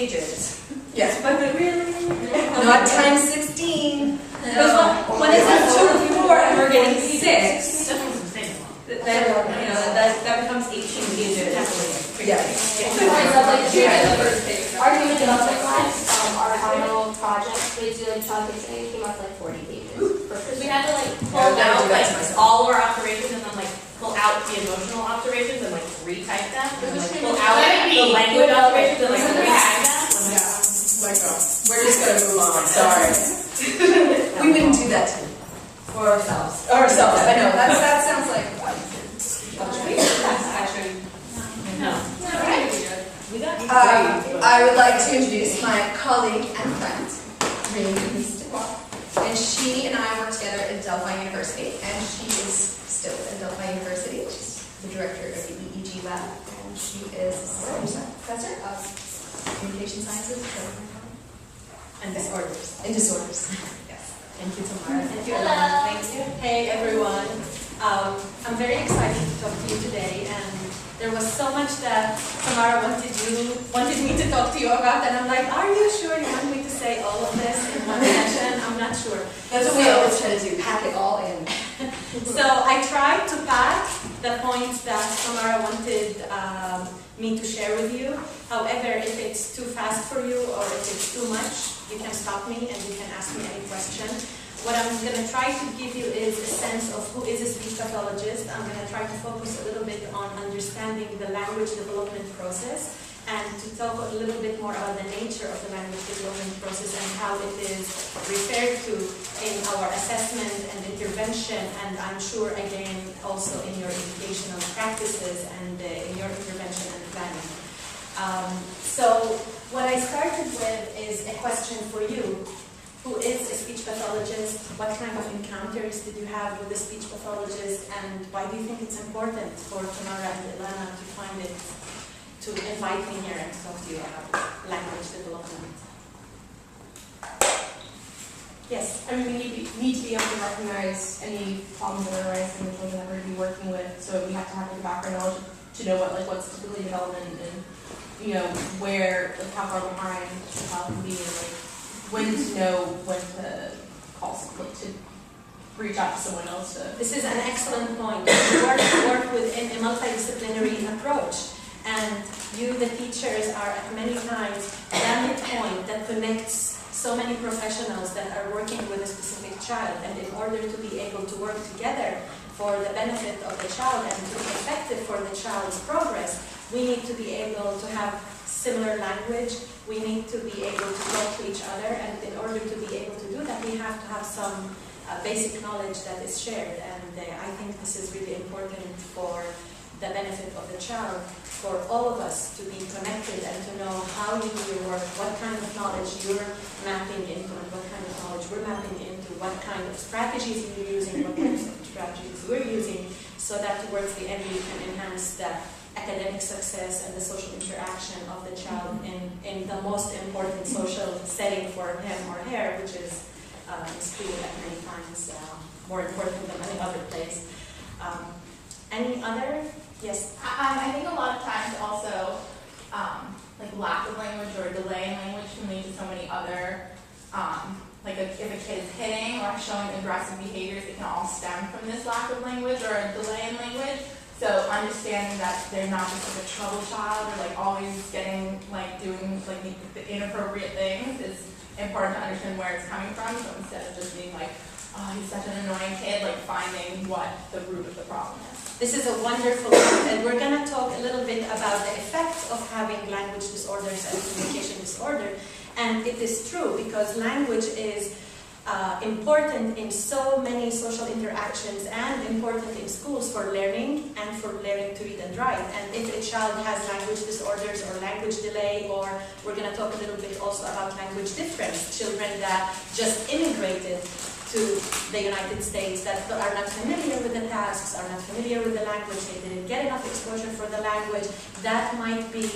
pages. Yes. But really? Not times 16. Because when it says 2 to 4 and we're getting 6, then that becomes 18 pages. Yes. Our human development class, our final project, we do like child casing, came up like 40 pages. We had to like pull out like all our observations and then like pull out the emotional observations and like retype them. And like pull out the language observations and like retype them. We're just going to move on. Sorry. We wouldn't do that to For ourselves. ourselves. I know. That sounds like. Actually, no. I would like to introduce my colleague and friend, Khamis-Dakwar. And she and I work together at Delphi University, and she is still at Delphi University. She's the director of the EEG lab, and she is professor of communication sciences And disorders. and disorders. Yes. Thank you, Tamara. Thank you. Thank you. Hey, everyone. I'm very excited to talk to you today, and there was so much that Tamara wanted me to talk to you about, and I'm like, are you sure you want me to say all of this in one session? I'm not sure. That's what we always try to do, pack it all in. So I tried to pack the points that Tamara wanted me to share with you. However, if it's too fast for you or if it's too much, you can stop me and you can ask me any question. What I'm going to try to give you is a sense of who is a speech pathologist. I'm going to try to focus a little bit on understanding the language development process and to talk a little bit more about the nature of the language development process and how it is referred to in our assessment and intervention, and I'm sure again also in your educational practices and in your intervention and planning. So what I started with is a question for you. Who is a speech pathologist? What kind of encounters did you have with a speech pathologist? And why do you think it's important for Tamara and Ilana to find it, to invite me here and talk to you about language development? Yes? I mean, we need to be able to recognize any problems that arise in the children that we're going to be working with. So we have to have the background knowledge to know what's typically development and where, how far behind the child can be, and when to know when to call, to reach out to someone else. This is an excellent point. We work within a multidisciplinary approach, and you, the teachers, are at many times that point that connects so many professionals that are working with a specific child, and in order to be able to work together for the benefit of the child and to be effective for the child's progress, we need to be able to have similar language, we need to be able to talk to each other, and in order to be able to do that, we have to have some basic knowledge that is shared, and I think this is really important for the benefit of the child, for all of us to be connected and to know how you do your work, what kind of knowledge you're mapping into, and what kind of knowledge we're mapping into, what kind of strategies you're using, what kinds of strategies we're using, so that towards the end we can enhance the academic success and the social interaction of the child in the most important social setting for him or her, which is school at many times more important than any other place. Any other? Yes? I think a lot of times also like lack of language or delay in language can lead to so many other, like if a kid is hitting or showing aggressive behaviors, it can all stem from this lack of language or a delay in language. So understanding that they're not just like a troubled child or like always getting doing the inappropriate things is important to understand where it's coming from. So instead of just being like, oh, he's such an annoying kid, like finding what the root of the problem is. This is a wonderful point, and we're going to talk a little bit about the effects of having language disorders and communication disorder. And it is true because language is important in so many social interactions and important in schools for learning and for learning to read and write. And if a child has language disorders or language delay, or we're going to talk a little bit also about language difference, children that just immigrated to the United States that are not familiar with the tasks, are not familiar with the language, they didn't get enough exposure for the language, that might be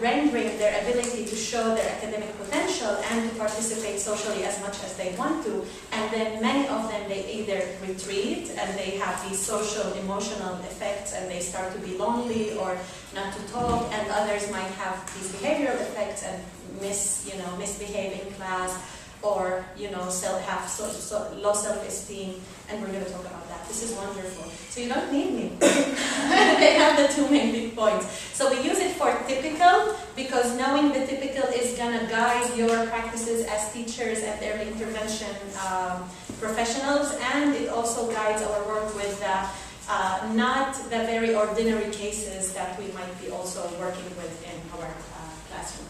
rendering their ability to show their academic potential and to participate socially as much as they want to. And then many of them, they either retreat and they have these social, emotional effects and they start to be lonely or not to talk, and others might have these behavioral effects and misbehave in class, or low self-esteem, and we're going to talk about that. This is wonderful. So you don't need me. They have the two main big points. So we use it for typical, because knowing the typical is going to guide your practices as teachers and early intervention professionals, and it also guides our work with not the very ordinary cases that we might be also working with in our classroom.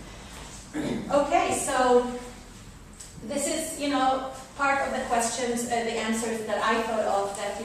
Okay, so this is, part of the questions, the answers that I thought of, that,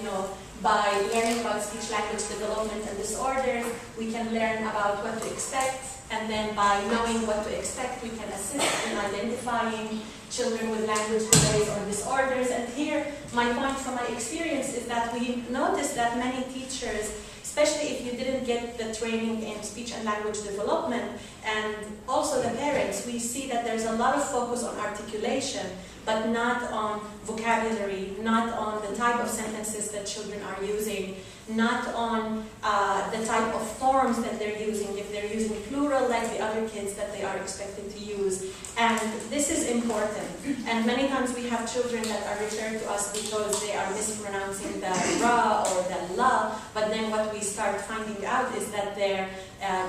by learning about speech language development and disorders, we can learn about what to expect, and then by knowing what to expect, we can assist in identifying children with language delays or disorders. And here, my point from my experience is that we noticed that many teachers, especially if you didn't get the training in speech and language development, and also the parents, we see that there's a lot of focus on articulation, but not on vocabulary, not on the type of sentences that children are using, not on the type of forms that they're using, if they're using plural like the other kids that they are expected to use. And this is important. And many times we have children that are referred to us because they are mispronouncing the ra or the la, but then what we start finding out is that their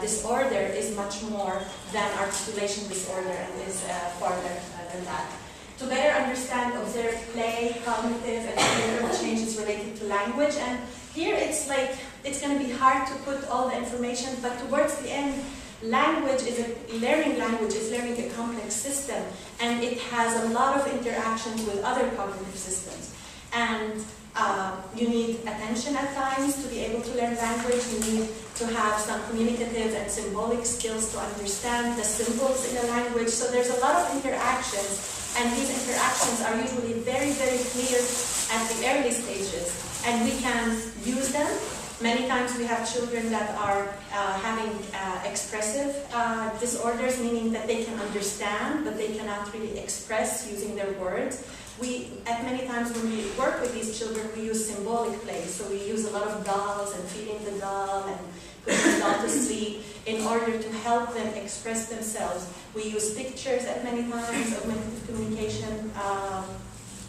disorder is much more than articulation disorder and is farther than that. To better understand, observe, play, cognitive, and behavioral changes related to language. And here it's going to be hard to put all the information, but towards the end, learning language is learning a complex system, and it has a lot of interactions with other cognitive systems. And you need attention at times to be able to learn language. You need to have some communicative and symbolic skills to understand the symbols in a language. So there's a lot of interactions. And these interactions are usually very, very clear at the early stages, and we can use them. Many times we have children that are having expressive disorders, meaning that they can understand, but they cannot really express using their words. At many times when we work with these children, we use symbolic plays. So we use a lot of dolls and feeding the doll and putting the doll to sleep in order to help them express themselves. We use pictures at many times, augmentative communication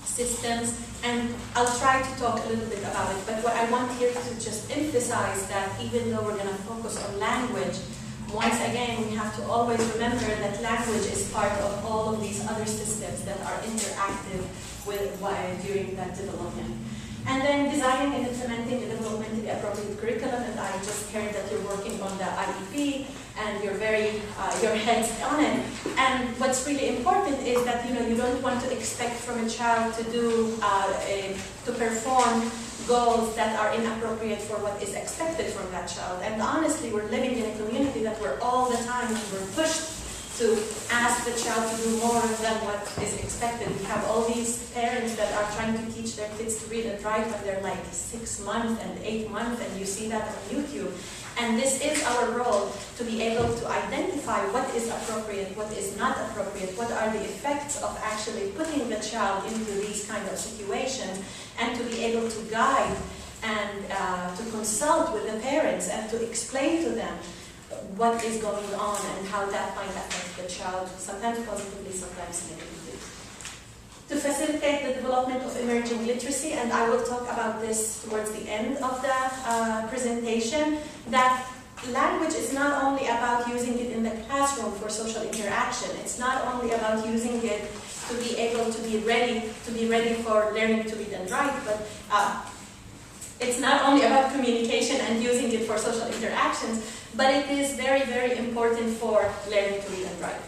systems, and I'll try to talk a little bit about it. But what I want here to just emphasize that even though we're going to focus on language, once again, we have to always remember that language is part of all of these other systems that are interactive during that development. And then designing and implementing the developmentally appropriate curriculum, and I just heard that you're working on the IEP, and you're your head's on it. And what's really important is that you don't want to expect from a child to perform goals that are inappropriate for what is expected from that child. And honestly, we're living in a community that we're all the time we're pushed to ask the child to do more than what is expected. We have all these parents that are trying to teach their kids to read and write when they're like 6 months and 8 months, and you see that on YouTube. And this is our role, to be able to identify what is appropriate, what is not appropriate, what are the effects of actually putting the child into these kind of situations, and to be able to guide and to consult with the parents and to explain to them what is going on and how that might affect the child, sometimes positively, sometimes negatively. To facilitate the development of emerging literacy, and I will talk about this towards the end of the presentation, that language is not only about using it in the classroom for social interaction. It's not only about using it to be able to be ready for learning to read and write, but it's not only about communication and using it for social interactions, but it is very, very important for learning to read and write.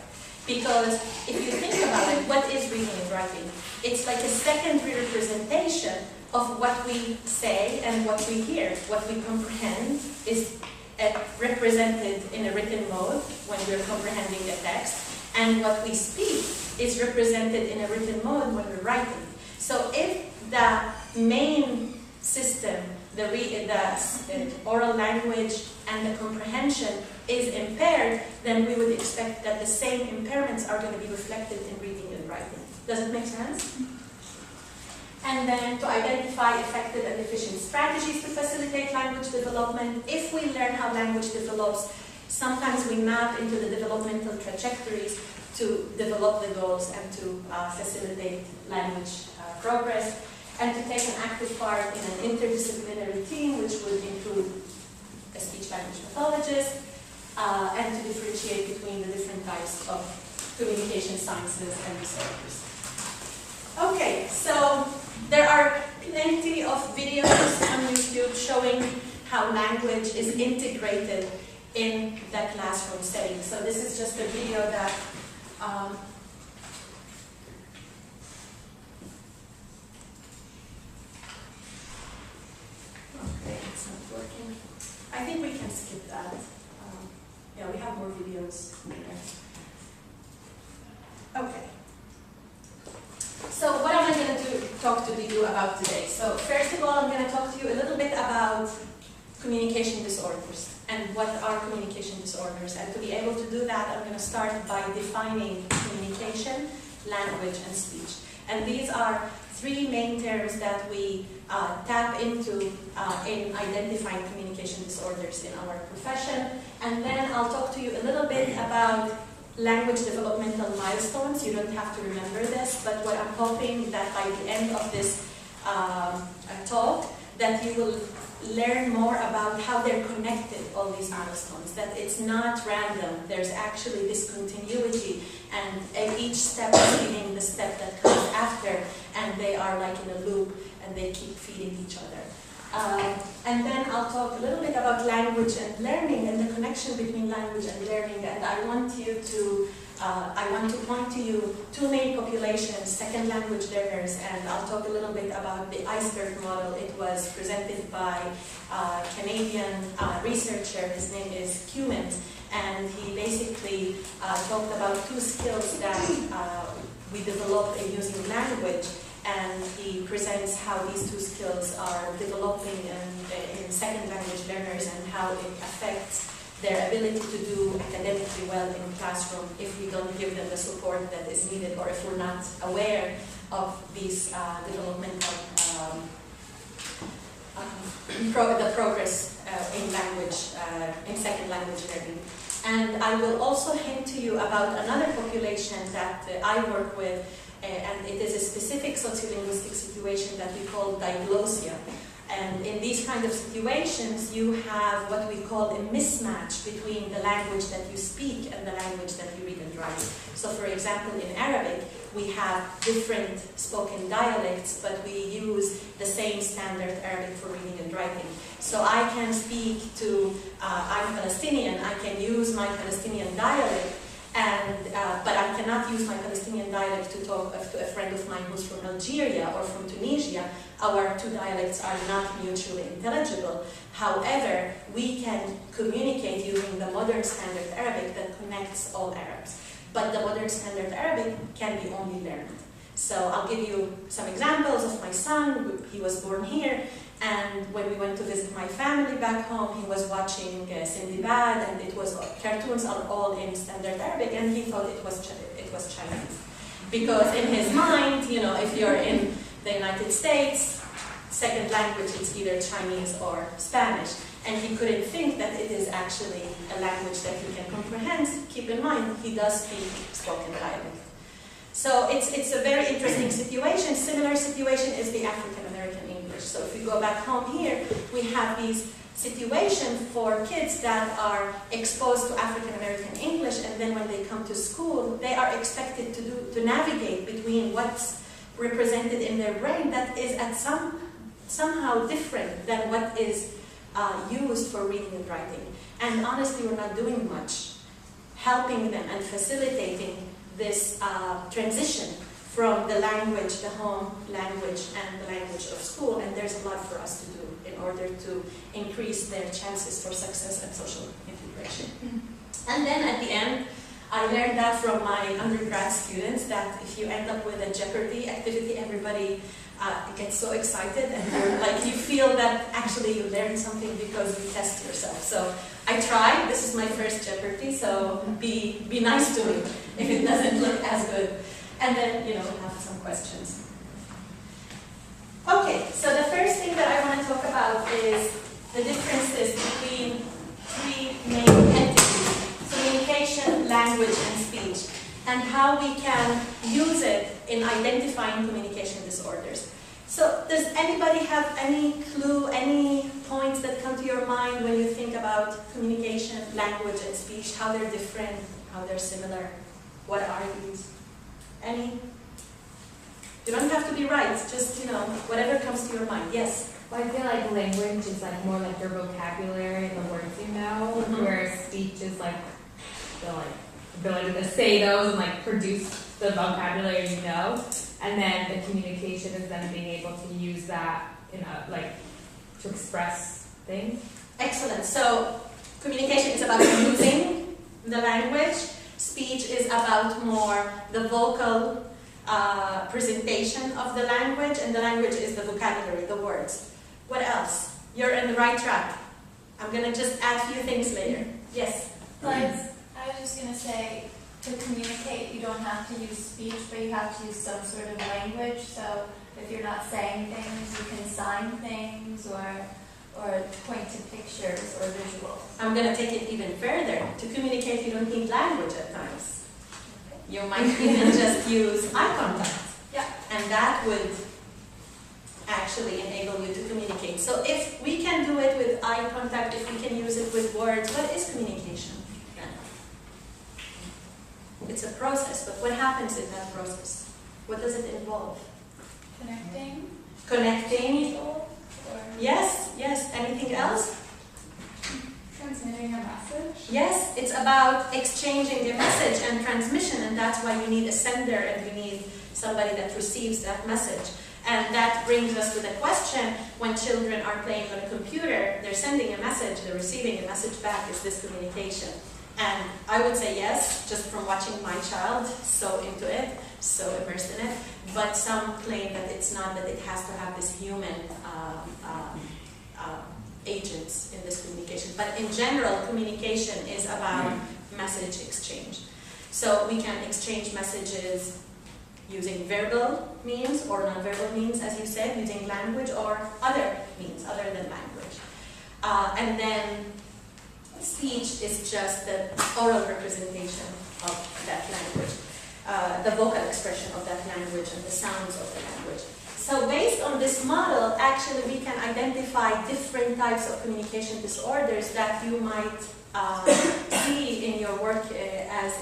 Because if you think about it, what is reading and writing? It's like a secondary representation of what we say and what we hear. What we comprehend is represented in a written mode when we're comprehending the text, and what we speak is represented in a written mode when we're writing. So if the main system, the oral language and the comprehension is impaired, then we would expect that the same impairments are going to be reflected in reading and writing. Does it make sense? And then to identify effective and efficient strategies to facilitate language development. If we learn how language develops, sometimes we map into the developmental trajectories to develop the goals and to facilitate language progress, and to take an active part in an interdisciplinary team, which would include a speech-language pathologist, and to differentiate between the different types of communication sciences and disorders. Okay, so there are plenty of videos on YouTube showing how language is integrated in the classroom setting. So this is just a video that okay, it's not working. I think we can skip that. Yeah, we have more videos later. Okay. So what am I going to talk to you about today? So first of all, I'm going to talk to you a little bit about communication disorders and what are communication disorders. And to be able to do that, I'm going to start by defining communication, language, and speech. And these are three main terms that we tap into in identifying communication disorders in our profession. And then I'll talk to you a little bit about language developmental milestones. You don't have to remember this, but what I'm hoping that by the end of this talk, that you will learn more about how they're connected, all these milestones, that it's not random, there's actually this continuity, and each step is feeding the step that comes after, and they are like in a loop, and they keep feeding each other. And then I'll talk a little bit about language and learning and the connection between language and learning, and I want to point to you two main populations, second language learners, and I'll talk a little bit about the iceberg model. It was presented by a Canadian researcher. His name is Cummins, and he basically talked about two skills that we develop in using language, and he presents how these two skills are developing in second language learners and how it affects their ability to do academically well in classroom if we don't give them the support that is needed, or if we're not aware of these developmental the progress in language, in second language learning. And I will also hint to you about another population that I work with, and it is a specific sociolinguistic situation that we call diglossia. And in these kind of situations, you have what we call a mismatch between the language that you speak and the language that you read and write. So for example, in Arabic, we have different spoken dialects, but we use the same standard Arabic for reading and writing. So I can speak to, I'm Palestinian, I can use my Palestinian dialect, but I cannot use my Palestinian dialect to talk to a friend of mine who's from Algeria or from Tunisia. Our two dialects are not mutually intelligible. However, we can communicate using the modern standard Arabic that connects all Arabs. But the modern standard Arabic can be only learned. So I'll give you some examples of my son. He was born here, and when we went to visit my family back home, he was watching Sindibad, and it was cartoons are all in standard Arabic, and he thought it was Chinese. Because in his mind, you know, if you're in the United States, second language is either Chinese or Spanish, and he couldn't think that it is actually a language that he can comprehend. Keep in mind, he does speak spoken dialect. So it's a very interesting situation. Similar situation is the African American English. So if we go back home here, we have these situations for kids that are exposed to African American English, and then when they come to school, they are expected to navigate between what's represented in their brain that is at somehow different than what is used for reading and writing. And honestly, we're not doing much helping them and facilitating this transition from the language, the home language, and the language of school, and there's a lot for us to do in order to increase their chances for success and social integration. And then at the end, I learned that from my undergrad students, that if you end up with a Jeopardy activity, everybody gets so excited, and you feel that actually you learned something because you test yourself. So I tried. This is my first Jeopardy, so be nice to me if it doesn't look as good. And then, have some questions. Okay, so the first thing that I want to talk about is the differences between three main entities: communication, language, and speech, and how we can use it in identifying communication disorders. So does anybody have any clue, any points that come to your mind when you think about communication, language, and speech, how they're different, how they're similar? What are these? Any? You don't have to be right, just, whatever comes to your mind. Yes? Well, I feel like language is more like your vocabulary and the words you know, whereas speech is the ability to say those and produce the vocabulary you know, and then the communication is then being able to use that to express things. Excellent. So communication is about using the language. Speech is about more the vocal presentation of the language, and the language is the vocabulary, the words. What else? You're in the right track. I'm going to just add a few things later. Yes? I was just going to say, to communicate, you don't have to use speech, but you have to use some sort of language. So if you're not saying things, you can sign things or point to pictures or visuals. I'm going to take it even further. To communicate, you don't need language at times. You might even just use eye contact. Yeah. And that would actually enable you to communicate. So if we can do it with eye contact, if we can use it with words, what is communication then? It's a process, but what happens in that process? What does it involve? Connecting. Connecting. Or Yes. Anything else? transmitting a message. Yes, it's about exchanging a message and transmission, and that's why you need a sender and you need somebody that receives that message. And that brings us to the question, when children are playing on a computer, they're sending a message, they're receiving a message back. Is this communication? And I would say yes, just from watching my child so into it, so immersed in it. But some claim that it's not, that it has to have this human agents in this communication. But in general, communication is about message exchange. So we can exchange messages using verbal means or non-verbal means, as you said, using language or other means other than language. And then speech is just the oral representation of that language, the vocal expression of that language and the sounds of the language. So based on this model, actually we can identify different types of communication disorders that you might see in your work as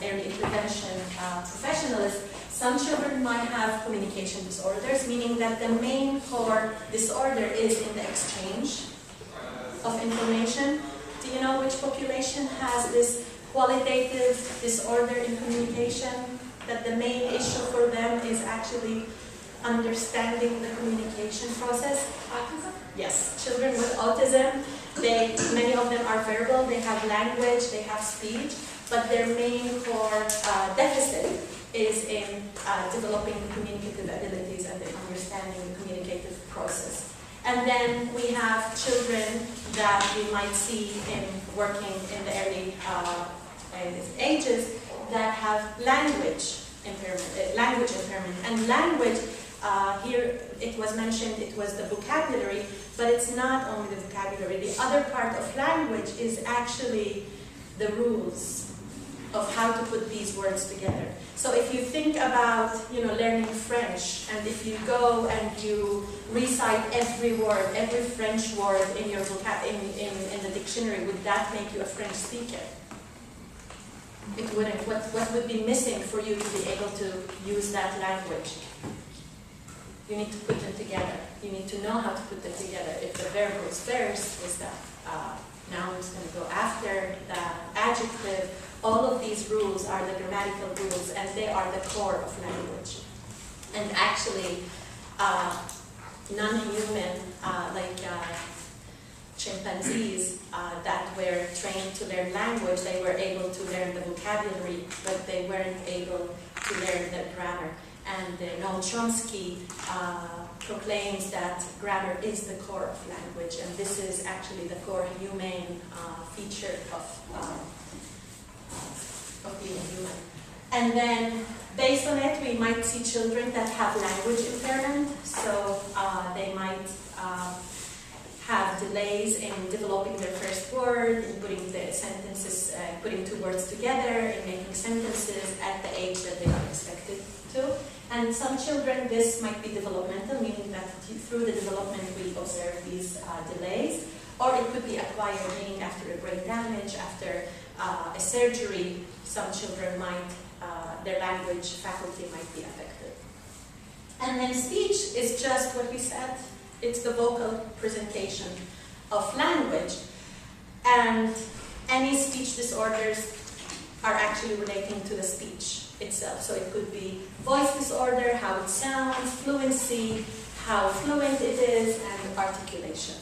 early intervention professionalist. Some children might have communication disorders, meaning that the main core disorder is in the exchange of information. Do you know which population has this qualitative disorder in communication? That the main issue for them is actually understanding the communication process? Autism? Yes, children with autism, many of them are verbal, they have language, they have speech, but their main core deficit is in developing the communicative abilities and the understanding the communicative process. And then we have children that we might see in working in the early ages that have language impairment. And language, here it was mentioned, it was the vocabulary, but it's not only the vocabulary. The other part of language is actually the rules of how to put these words together. So if you think about, learning French, and if you go and you recite every word, every French word in your in the dictionary, would that make you a French speaker? It wouldn't. What would be missing for you to be able to use that language? You need to put them together. You need to know how to put them together. If the verb goes first, is the noun is going to go after the adjective. All of these rules are the grammatical rules, and they are the core of language. And actually, non-human, like chimpanzees, that were trained to learn language, they were able to learn the vocabulary, but they weren't able to learn the grammar. And Noam Chomsky proclaims that grammar is the core of language, and this is actually the core humane feature of being human. And then, based on it, we might see children that have language impairment, so they might have delays in developing their first word, in putting the sentences, putting two words together, in making sentences at the age that they are expected to. And some children, this might be developmental, meaning that through the development we observe these delays, or it could be acquired, meaning after a brain damage, after a surgery, some children might, their language faculty might be affected. And then speech is just what we said, it's the vocal presentation of language. And any speech disorders are actually relating to the speech itself. So it could be voice disorder, how it sounds, fluency, how fluent it is, and articulation.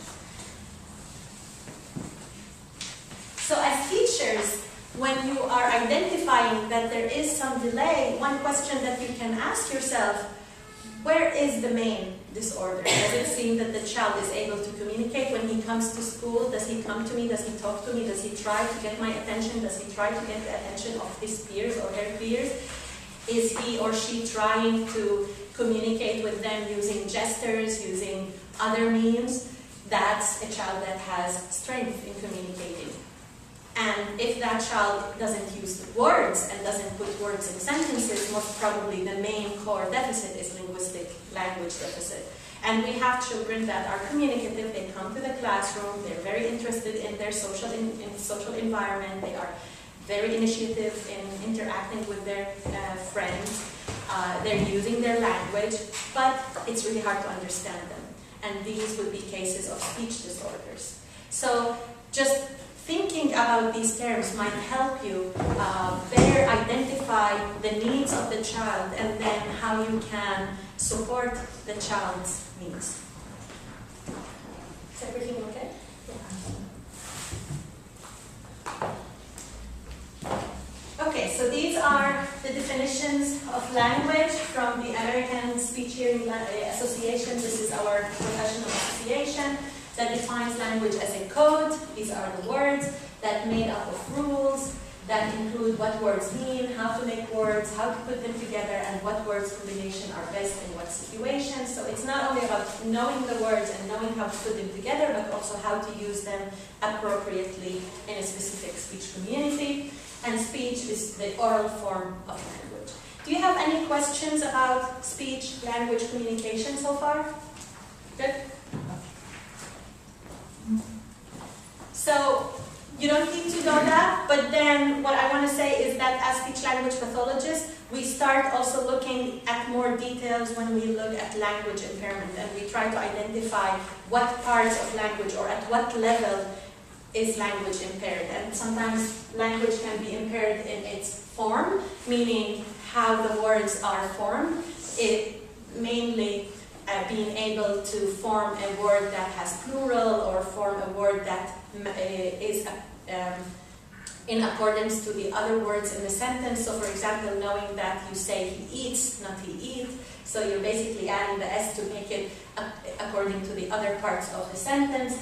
So as teachers, when you are identifying that there is some delay, one question that you can ask yourself, where is the main disorder? Does it seem that the child is able to communicate when he comes to school? Does he come to me? Does he talk to me? Does he try to get my attention? Does he try to get the attention of his peers or her peers? Is he or she trying to communicate with them using gestures, using other means? That's a child that has strength in communicating. And if that child doesn't use words and doesn't put words in sentences, most probably the main core deficit is linguistic language deficit. And we have children that are communicative, they come to the classroom, they're very interested in their social environment, they are very initiative in interacting with their friends, they're using their language, but it's really hard to understand them. And these would be cases of speech disorders. So just thinking about these terms might help you better identify the needs of the child and then how you can support the child's needs. Is everything okay? Okay, so these are the definitions of language from the American Speech Hearing Association. This is our professional association that defines language as a code. These are the words that made up of rules that include what words mean, how to make words, how to put them together, and what words combination are best in what situation. So it's not only about knowing the words and knowing how to put them together, but also how to use them appropriately in a specific speech community. And speech is the oral form of language. Do you have any questions about speech, language, communication so far? Good? So, you don't need to know that, but then what I want to say is that as speech-language pathologists, we start also looking at more details when we look at language impairment, and we try to identify what parts of language or at what level is language impaired. And sometimes language can be impaired in its form, meaning how the words are formed. It mainly being able to form a word that has plural or form a word that is in accordance to the other words in the sentence. So for example, knowing that you say he eats, not he eat, so you're basically adding the S to make it according to the other parts of the sentence.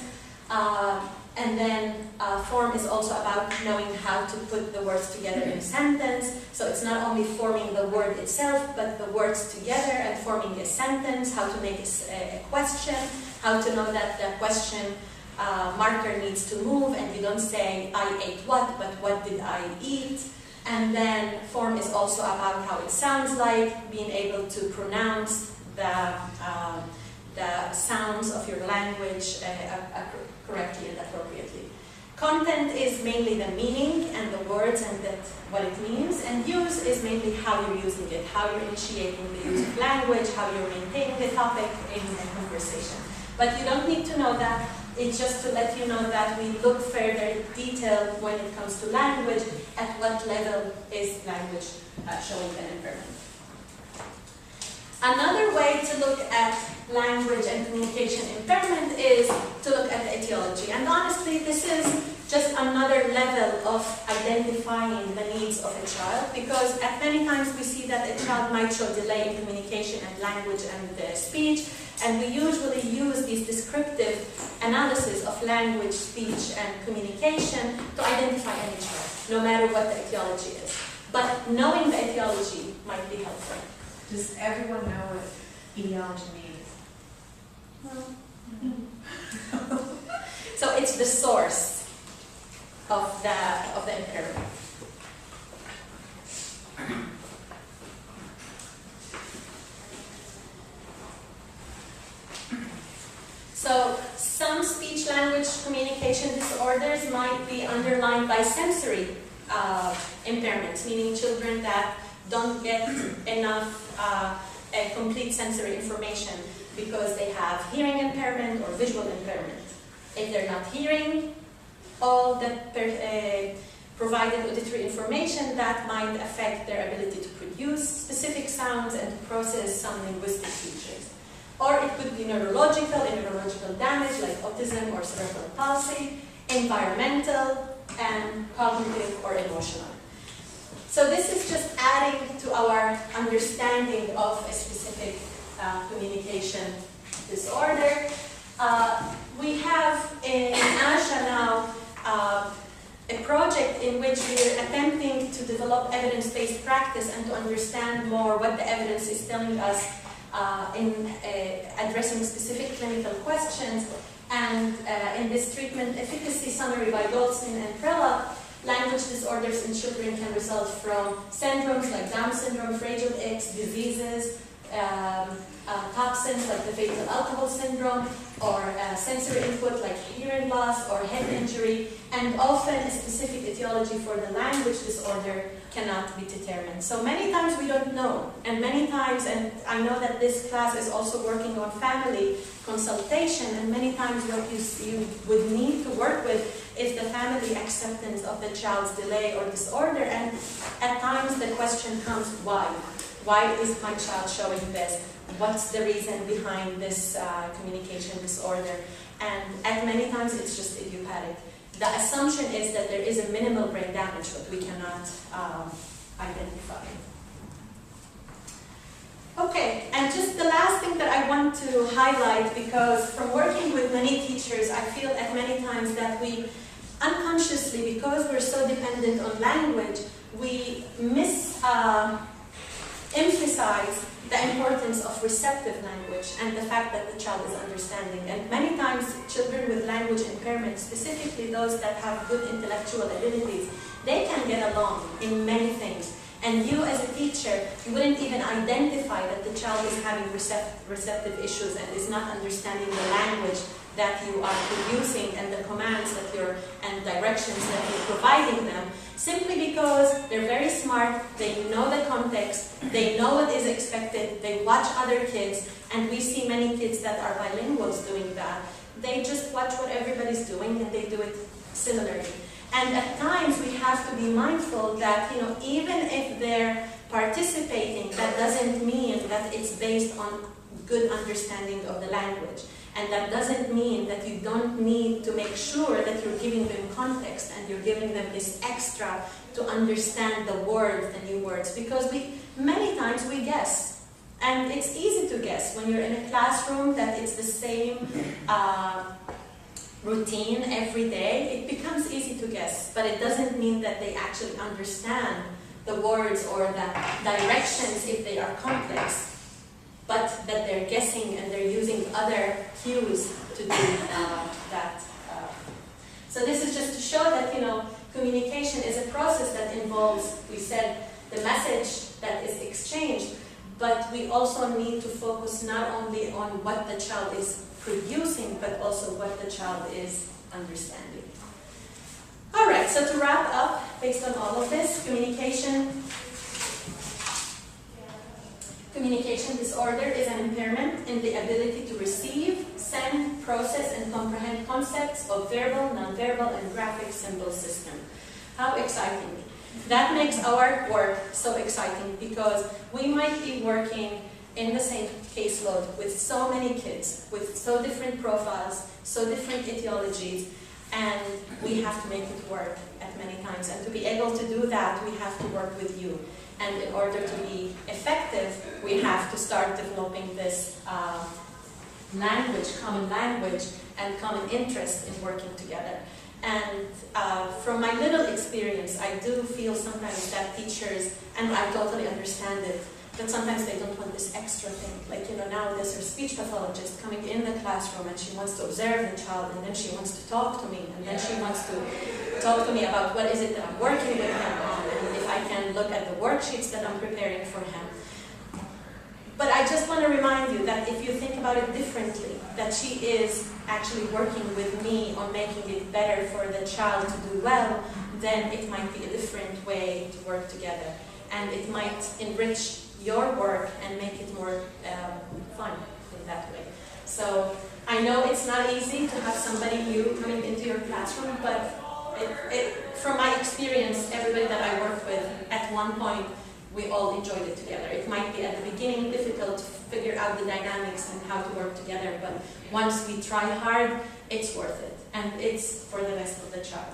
And then form is also about knowing how to put the words together in a sentence. So it's not only forming the word itself, but the words together and forming a sentence, how to make a question, how to know that the question marker needs to move and you don't say, I ate what, but what did I eat? And then form is also about how it sounds like, being able to pronounce the sounds of your language correctly and appropriately. Content is mainly the meaning and the words and what it means, and use is mainly how you're using it, how you're initiating the use of language, how you're maintaining the topic in a conversation. But you don't need to know that. It's just to let you know that we look further detailed when it comes to language, at what level is language showing an impairment. Another way to look at language and communication impairment is to look at the etiology. And honestly, this is just another level of identifying the needs of a child, because at many times we see that a child might show delay in communication and language and speech, and we usually use these descriptive analysis of language, speech, and communication to identify any child, no matter what the etiology is. But knowing the etiology might be helpful. Does everyone know what etiology means? So it's the source of the impairment. So some speech language communication disorders might be underlined by sensory impairments, meaning children that don't get enough complete sensory information because they have hearing impairment or visual impairment. If they're not hearing all the provided auditory information, that might affect their ability to produce specific sounds and to process some linguistic features. Or it could be neurological damage like autism or cerebral palsy, environmental, and cognitive or emotional. So this is just adding to our understanding of a specific communication disorder. We have in ASHA now a project in which we are attempting to develop evidence-based practice and to understand more what the evidence is telling us in addressing specific clinical questions. And in this treatment efficacy summary by Goldstein and Prella, language disorders in children can result from syndromes like Down syndrome, Fragile X, diseases, toxins like the fatal alcohol syndrome, or sensory input like hearing loss or head injury, and often a specific etiology for the language disorder cannot be determined. So many times we don't know, and many times, and I know that this class is also working on family consultation, and many times what you would need to work with is the family acceptance of the child's delay or disorder, and at times the question comes, why? Why is my child showing this? What's the reason behind this communication disorder? And at many times it's just idiopathic. The assumption is that there is a minimal brain damage, but we cannot identify. Okay, and just the last thing that I want to highlight, because from working with many teachers, I feel at many times that we unconsciously, because we're so dependent on language, we emphasize the importance of receptive language and the fact that the child is understanding. And many times children with language impairment, specifically those that have good intellectual abilities, they can get along in many things. And you as a teacher, you wouldn't even identify that the child is having receptive issues and is not understanding the language that you are producing and the commands that and directions that you're providing them, simply because they're very smart, they know the context, they know what is expected, they watch other kids, and we see many kids that are bilinguals doing that. They just watch what everybody's doing and they do it similarly. And at times we have to be mindful that, even if they're participating, that doesn't mean that it's based on good understanding of the language. And that doesn't mean that you don't need to make sure that you're giving them context and you're giving them this extra to understand the words, the new words, because many times we guess. And it's easy to guess when you're in a classroom that it's the same routine every day. It becomes easy to guess, but it doesn't mean that they actually understand the words or the directions if they are complex, but that they're guessing and they're using other cues to do that. So this is just to show that, communication is a process that involves, we said, the message that is exchanged, but we also need to focus not only on what the child is producing, but also what the child is understanding. All right, so to wrap up, based on all of this, communication disorder is an impairment in the ability to receive, send, process, and comprehend concepts of verbal, nonverbal, and graphic symbol system. How exciting. That makes our work so exciting because we might be working in the same caseload with so many kids, with so different profiles, so different etiologies, and we have to make it work at many times. And to be able to do that, we have to work with you. And in order to be effective, we have to start developing this common language, and common interest in working together. And from my little experience, I do feel sometimes that teachers, and I totally understand it, that sometimes they don't want this extra thing. Like, now there's a speech pathologist coming in the classroom and she wants to observe the child, and then she wants to talk to me, and then she wants to talk to me about what is it that I'm working with him on, and if I can look at the worksheets that I'm preparing for him. But I just want to remind you that if you think about it differently, that she is actually working with me on making it better for the child to do well, then it might be a different way to work together. And it might enrich your work and make it more fun in that way. So I know it's not easy to have somebody new coming into your classroom, but from my experience, everybody that I work with, at one point, we all enjoyed it together. It might be at the beginning difficult to figure out the dynamics and how to work together, but once we try hard, it's worth it, and it's for the best of the child.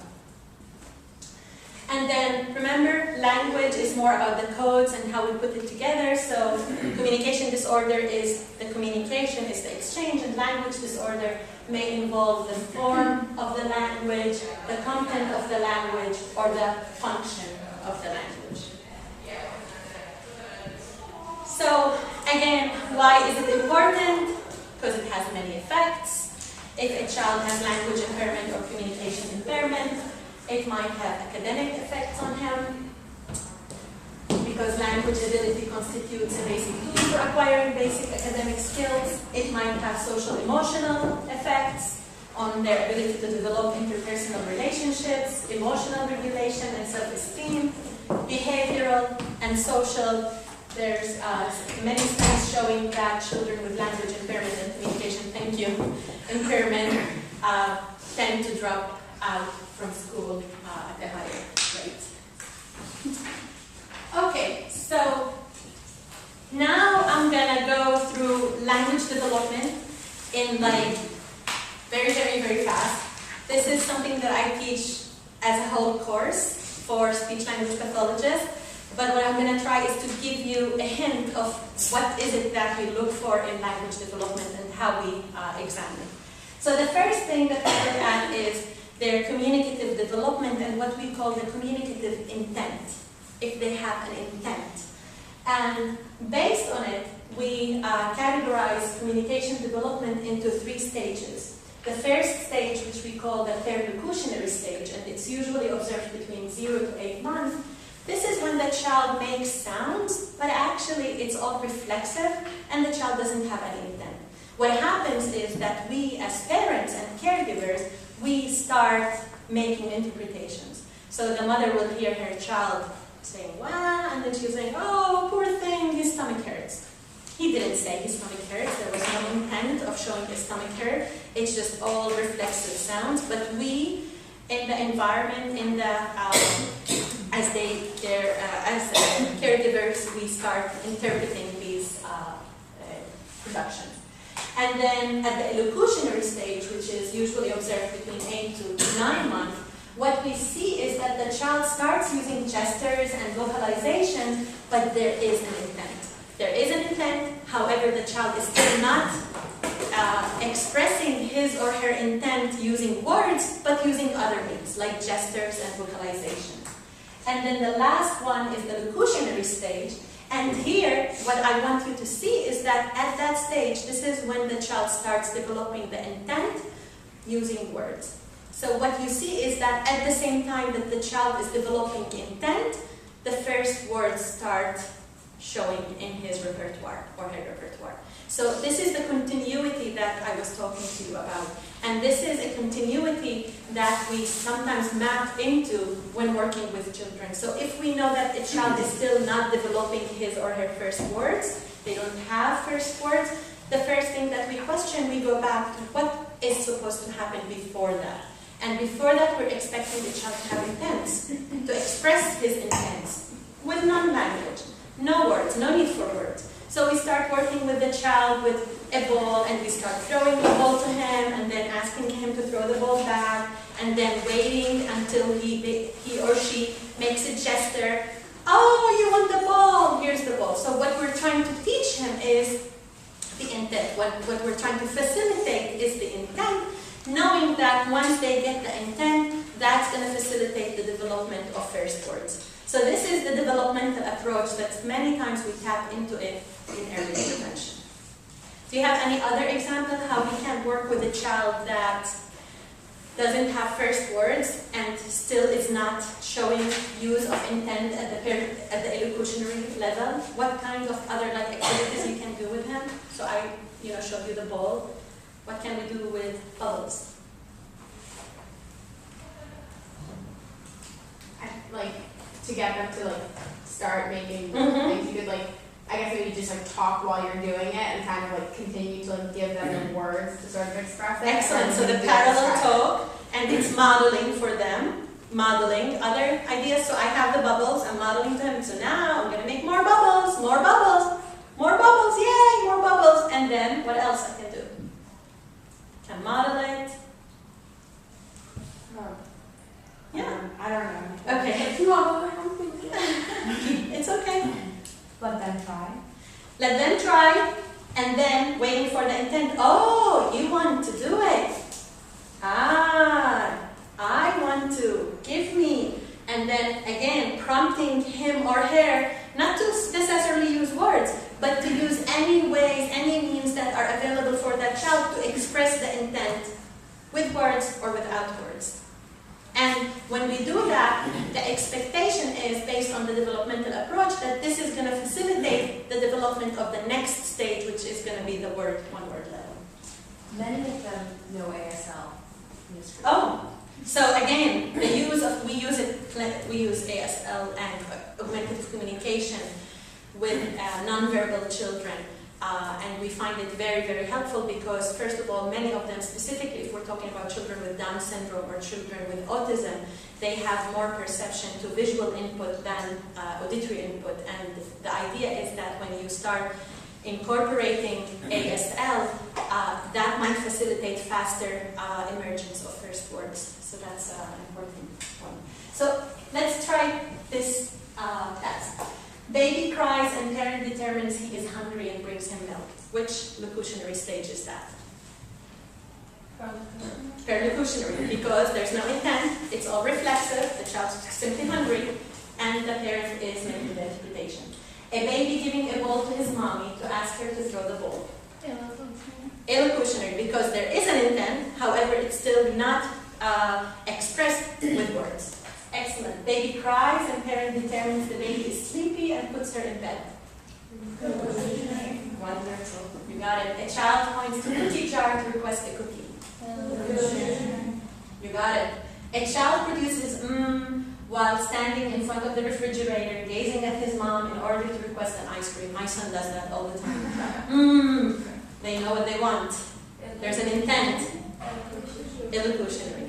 And then, remember, language is more about the codes and how we put it together. So communication disorder is the communication, is the exchange, and language disorder may involve the form of the language, the content of the language, or the function of the language. So, again, why is it important? Because it has many effects. If a child has language impairment or communication impairment, it might have academic effects on him, because language ability constitutes a basic tool for acquiring basic academic skills. It might have social emotional effects on their ability to develop interpersonal relationships, emotional regulation and self-esteem, behavioral and social. There's many studies showing that children with language impairment and communication, impairment tend to drop out from school at a higher rate. Okay, so now I'm gonna go through language development in very, very, very fast. This is something that I teach as a whole course for speech-language pathologists. But what I'm going to try is to give you a hint of what is it that we look for in language development and how we examine. So the first thing that we look at is their communicative development and what we call the communicative intent, if they have an intent. And based on it, we categorize communication development into 3 stages. The first stage, which we call the perlocutionary stage, and it's usually observed between 0 to 8 months. This is when the child makes sounds, but actually it's all reflexive and the child doesn't have any intent. What happens is that we as parents and caregivers, we start making interpretations. So the mother will hear her child saying, "Wah," and then she's saying, "Oh, poor thing, his stomach hurts." He didn't say his stomach hurts, there was no intent of showing his stomach hurt, it's just all reflexive sounds, but we, in the environment, as caregivers, we start interpreting these productions. And then at the elocutionary stage, which is usually observed between 8 to 9 months, what we see is that the child starts using gestures and vocalization, but there is an intent. There is an intent, however, the child is still not expressing his or her intent using words, but using other means, like gestures and vocalization. And then the last one is the locutionary stage. And here, what I want you to see is that at that stage, this is when the child starts developing the intent using words. So what you see is that at the same time that the child is developing intent, the first words start showing in his repertoire or her repertoire. So this is the continuity that I was talking to you about. And this is a continuity that we sometimes map into when working with children. So if we know that a child is still not developing his or her first words, they don't have first words, the first thing that we question, we go back to what is supposed to happen before that. And before that, we're expecting the child to have intents, to express his intents with non-language. No words, no need for words. So we start working with the child with a ball, and we start throwing the ball to him, and then asking him to throw the ball back, and then waiting until he or she makes a gesture. Oh, you want the ball? Here's the ball. So what we're trying to teach him is the intent. What we're trying to facilitate is the intent, knowing that once they get the intent, that's going to facilitate the development of first words. So this is the developmental approach that many times we tap into it in early intervention. Do you have any other example how we can work with a child that doesn't have first words and still is not showing use of intent at the elocutionary level? What kind of other activities you can do with him? So I showed you the ball. What can we do with bubbles? To get them to start making Mhm. you could I guess maybe just talk while you're doing it and kind of continue to give them the words to sort of express it. Excellent. So the parallel talk, and it's modeling for them. Modeling. Other ideas? So I have the bubbles. I'm modeling to him. So now I'm going to make more bubbles, more bubbles, more bubbles. Yay, more bubbles. And then what else I can do? Can model it. Yeah. I don't know. Okay. It's okay. Let them try. Let them try, and then waiting for the intent. Oh, you want to do it. Ah, I want to. Give me. And then again, prompting him or her not to necessarily use words, but to use any ways, any means that are available for that child to express the intent with words or without words. And when we do that, the expectation is, based on the developmental approach, that this is going to facilitate the development of the next stage, which is going to be the one-word level. Many of them know ASL. in this group. Oh, so again, we use ASL and augmentative communication with nonverbal children. And we find it very, very helpful because, first of all, many of them, specifically if we're talking about children with Down syndrome or children with autism, they have more perception to visual input than auditory input. And the idea is that when you start incorporating ASL, that might facilitate faster emergence of first words. So that's an important one. So let's try this test. Baby cries and parent determines he is hungry and brings him milk. Which locutionary stage is that? Perlocutionary, because there's no intent, it's all reflexive, the child's simply hungry, and the parent is making the interpretation. A baby giving a ball to his mommy to ask her to throw the ball. Elocutionary, because there is an intent, however, it's still not expressed with words. Excellent. Baby cries and parent determines the baby is sleepy and puts her in bed. Wonderful. You got it. A child points to a cookie jar to request a cookie. You got it. A child produces while standing in front of the refrigerator, gazing at his mom in order to request an ice cream. My son does that all the time. They know what they want. There's an intent. Elocutionary.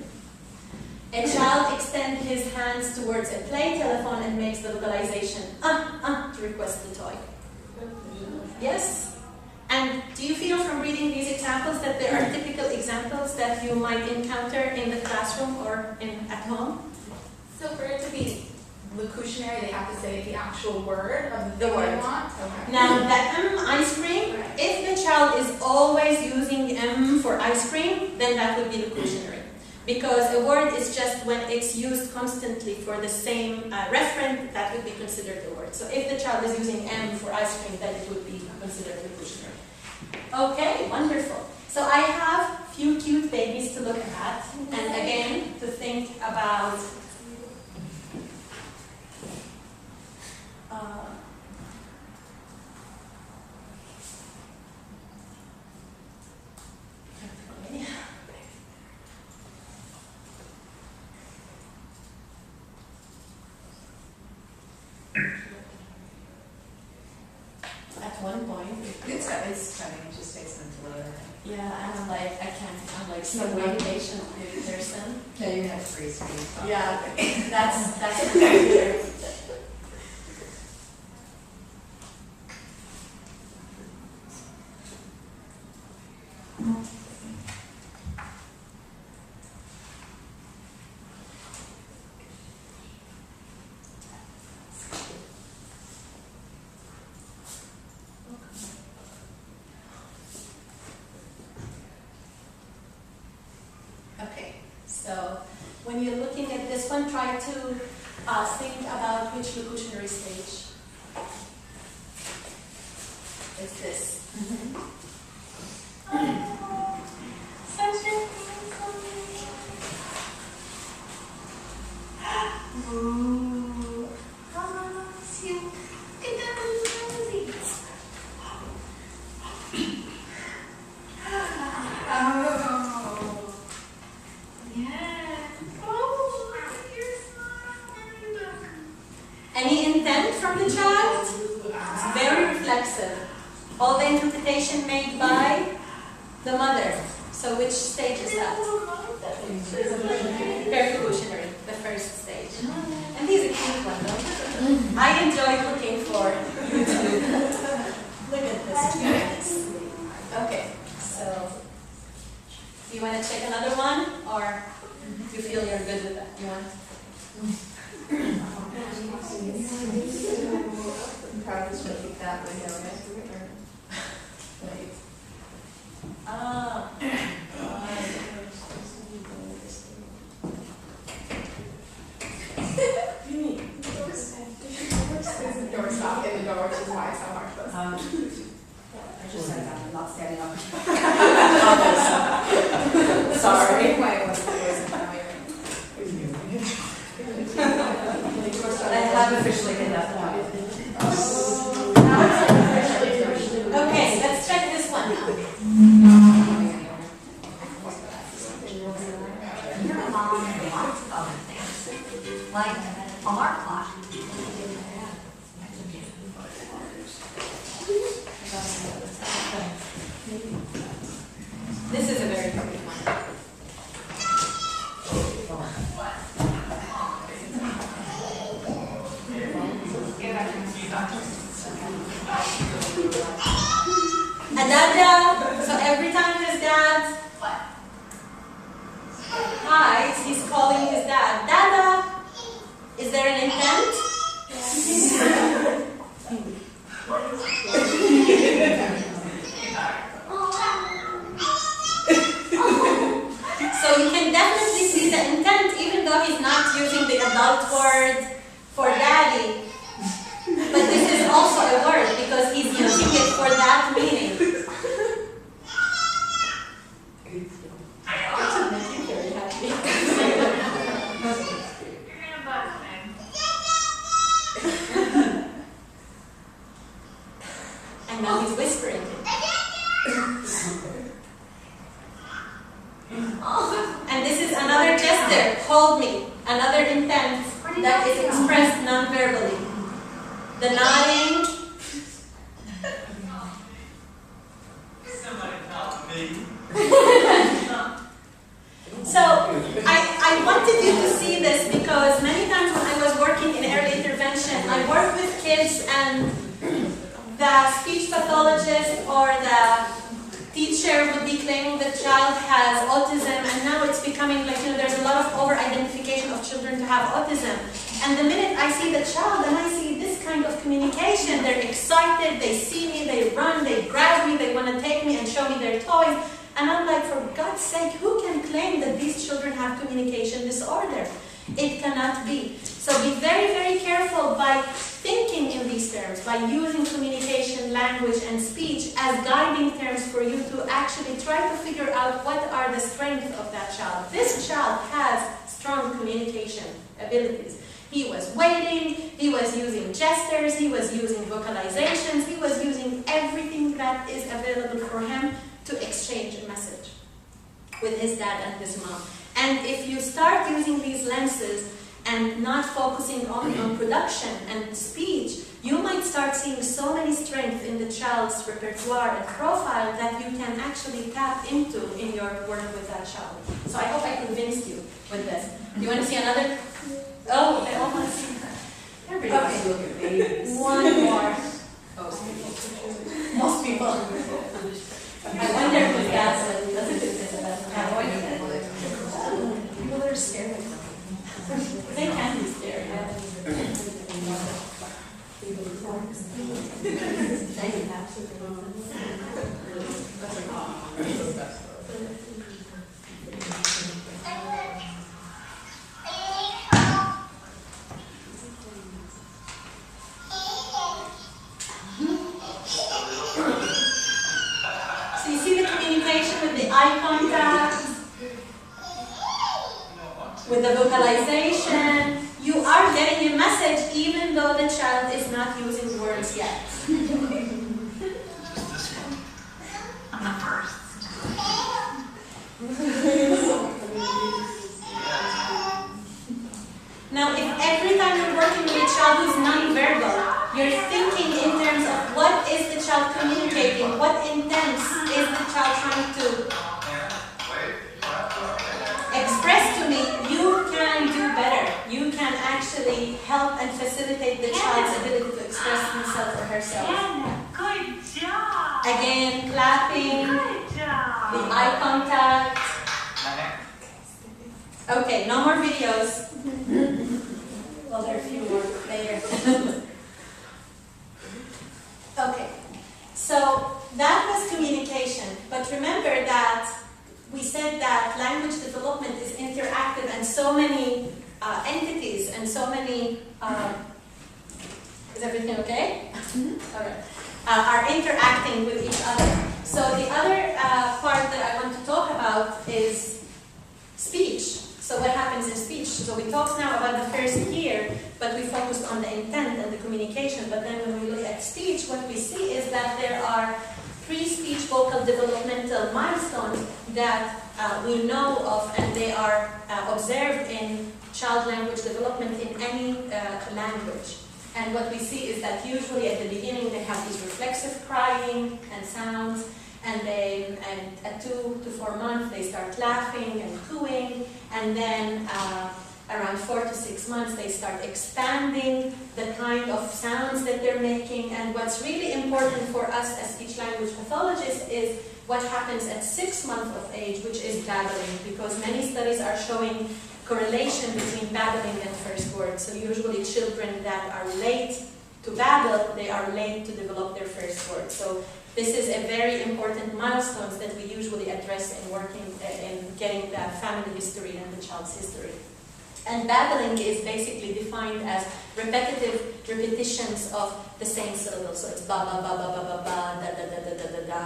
A child extends his hands towards a play telephone and makes the vocalization to request the toy. Yes? And do you feel from reading these examples that there are typical examples that you might encounter in the classroom or at home? So for it to be locutionary, they have to say the actual word of The the word. they want? Okay. Now, that ice cream, if the child is always using for ice cream, then that would be locutionary. Because a word is just when it's used constantly for the same referent, that would be considered a word. So if the child is using M for ice cream, then it would be considered locutionary. Okay, wonderful. So I have a few cute babies to look at, and again, to think about at one point. It's funny, it just takes them to learn. Yeah, and I'm like, I can't, I'm like so motivation person. No, you're gonna have to freeze screen. Yeah, that's clear. try to think about which locutionary stage is this. Such a Ooh. You get that little Oh. Yes. Oh, you're smiling. Any intent from the child? It's very reflexive. All the interpretation made by the mother. So which stage is that? Percussionary, the first stage. And he's a cute one though. I enjoy looking for YouTube. Look at this. Okay, so do you want to check another one, or do you feel you're good with that? You want? Probably should keep that window, right? There's a door stop in the door, which is why it's so hard for us. I just said that, I'm not standing up. Sorry. I have officially hit that point. Okay, let's check this one. Your mom and lots of other things, like alarm clock. This is a very perfect one. Adada. So every time his dad hides, he's calling his dad. Dada. Is there an intent? So you can definitely see the intent, even though he's not using the adult word for daddy. But this is also a word because he's using it for that meaning. And now he's whispering. And this is another gesture, hold me, another intent that is expressed non-verbally. The nodding. So I wanted you to see this because many times when I was working in early intervention, I worked with kids and the speech pathologist or the teacher would be claiming the child has autism, and now it's becoming like, there's a lot of over-identification of children to have autism. And the minute I see the child and I see this kind of communication, they're excited, they see me, they run, they grab me, they want to take me and show me their toys. And I'm like, for God's sake, who can claim that these children have communication disorder? It cannot be. So be very, very careful by thinking in these terms, by using communication, language, and speech as guiding terms for you to actually try to figure out what are the strengths of that child. This child has strong communication abilities. He was waiting, he was using gestures, he was using vocalizations, he was using everything that is available for him to exchange a message with his dad and his mom. And if you start using these lenses and not focusing only on production and speech, you might start seeing so many strengths in the child's repertoire and profile that you can actually tap into in your work with that child. So I hope I convinced you with this. You want to see another? Oh, I almost see that. Everybody look at babies. One more. Most people. I wonder if that's what doesn't do this people are scared. They can be scared. eye contact, with the vocalization. You are getting a message even though the child is not using words yet. I'm the first. Now, if every time you're working with a child who's non-verbal, you're thinking in terms of what is the child communicating, what intent is the child trying to express to me, you can do better. You can actually help and facilitate the child's ability to express himself or herself. Good job. Again, clapping, Good job. the eye contact. Okay, no more videos. Well, there are a few more later. Okay, so that was communication. But remember that we said that language development is interactive and so many entities and so many, is everything okay? All right. Are interacting with each other. So the other part that I want to talk about is speech. So what happens in speech? So we talked now about the first year, but we focused on the intent and the communication. But then when we look at speech, what we see is that there are 3 speech vocal developmental milestones that we know of, and they are observed in child language development in any language. And what we see is that usually at the beginning they have these reflexive crying and sounds, and at 2 to 4 months they start laughing and cooing, and then around 4 to 6 months they start expanding the kind of sounds that they're making. And what's really important for us as speech language pathologists is what happens at 6 months of age, which is babbling, because many studies are showing correlation between babbling and first words. So usually children that are late to babble, they are late to develop their first word. So this is a very important milestone that we usually address in working in getting the family history and the child's history. And babbling is basically defined as repetitive repetitions of the same syllable. So it's ba ba ba ba ba ba ba, da da da da da da da.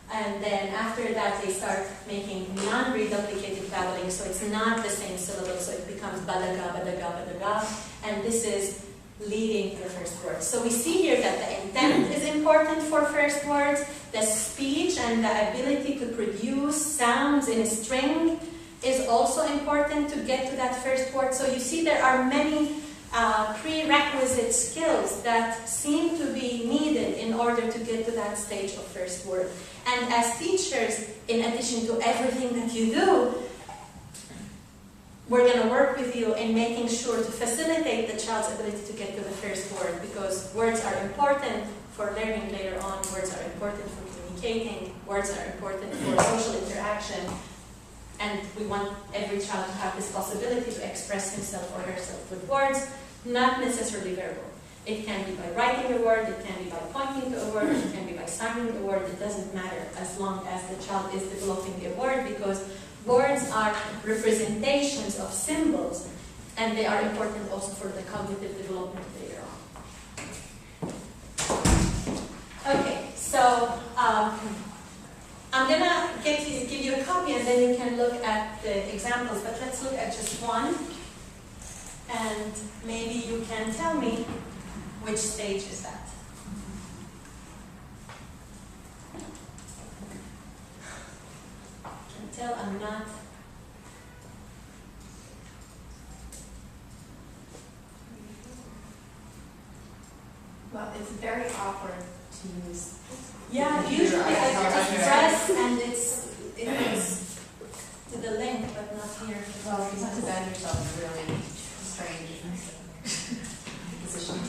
And then after that they start making non-reduplicated babbling, so it's not the same syllable, so it becomes badaga, badaga, badaga, and this is leading to the first word. So we see here that the intent is important for first words, the speech and the ability to produce sounds in a string is also important to get to that first word. So you see there are many prerequisite skills that seem to be needed in order to get to that stage of first word. And as teachers, in addition to everything that you do, we're going to work with you in making sure to facilitate the child's ability to get to the first word, because words are important for learning later on, words are important for communicating, words are important for social interaction, and we want every child to have this possibility to express himself or herself with words, not necessarily verbal. It can be by writing a word, it can be by pointing to a word, it can be by signing a word, it doesn't matter as long as the child is developing a word, because words are representations of symbols, and they are important also for the cognitive development later on. Okay, so I'm going to give you a copy and then you can look at the examples, but let's look at just one, and maybe you can tell me which stage is that. Tell I'm not. Well, it's very awkward to use. Yeah, usually I just press and it is to the link, but not here. Well, you have to bend yourself in really strange positions.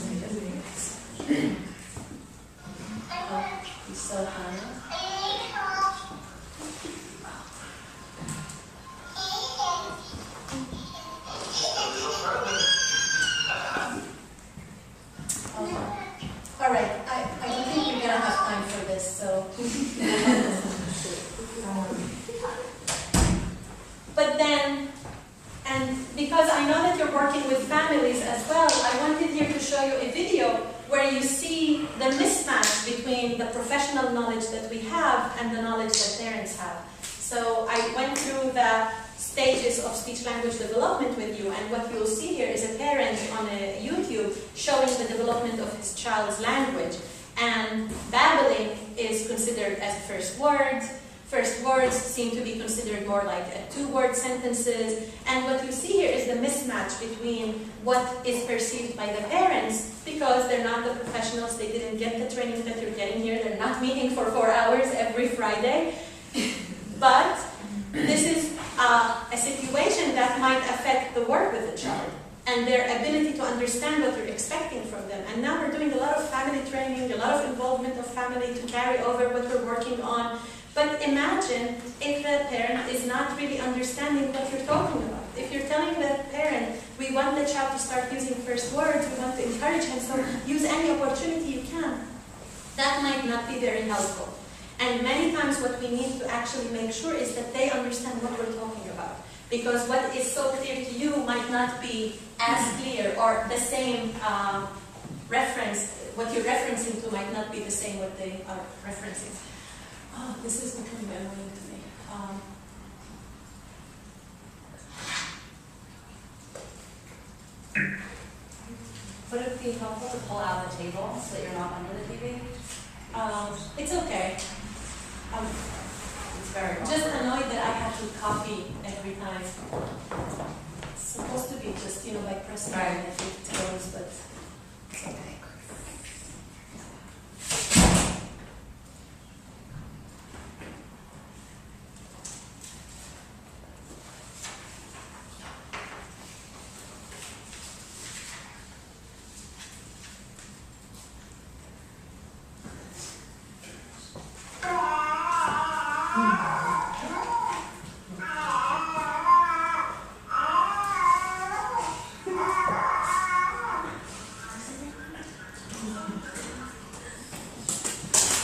Oh, you so high. All right, I don't think we're gonna have time for this, so. But then, and because I know that you're working with families as well, I wanted here to show you a video where you see the mismatch between the professional knowledge that we have and the knowledge that parents have. So I went through the stages of speech-language development with you, and what you'll see here is a parent on a YouTube showing the development of his child's language. And babbling is considered as a first word. First words seem to be considered more like two-word sentences. And what you see here is the mismatch between what is perceived by the parents, because they're not the professionals, they didn't get the training that you're getting here, they're not meeting for 4 hours every Friday. But this is a situation that might affect the work with the child and their ability to understand what you're expecting from them. And now we're doing a lot of family training, a lot of involvement of family to carry over what we're working on. But imagine if the parent is not really understanding what you're talking about. If you're telling the parent, we want the child to start using first words, we want to encourage him, so use any opportunity you can, that might not be very helpful. And many times what we need to actually make sure is that they understand what we're talking about. Because what is so clear to you might not be as clear, or the same reference, what you're referencing to might not be the same what they are referencing. Oh, this is becoming annoying to me. Would it be helpful to pull out the table so that you're not under the TV? It's okay. It's very I'm just annoyed that I have to copy every time. It's supposed to be just, by pressing on it, it goes, but it's okay.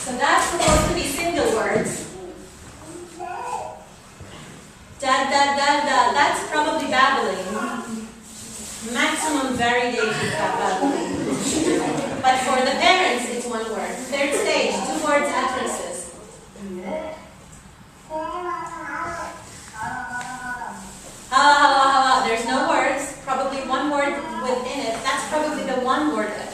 So that's supposed to be single words. Da, da, da, da. That's probably babbling. Maximum variation babbling. But for the parents, it's one word. Third stage, 2 words utterances. Ha, there's no words. Probably one word within it. That's probably the one word utterance.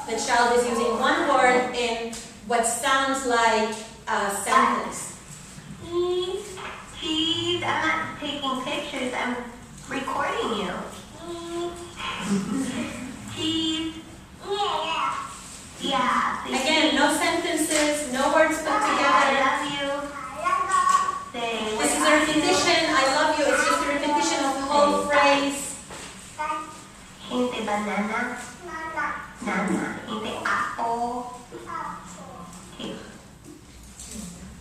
The child is using one word in what sounds like a sentence. Cheese, I'm not taking pictures, I'm recording you. Cheese. Yeah. Again, no sentences, no words put together. I love you. Say, This is a repetition. I love you. It's just a repetition of the whole phrase. Can you say banana? Banana. Can you say apple?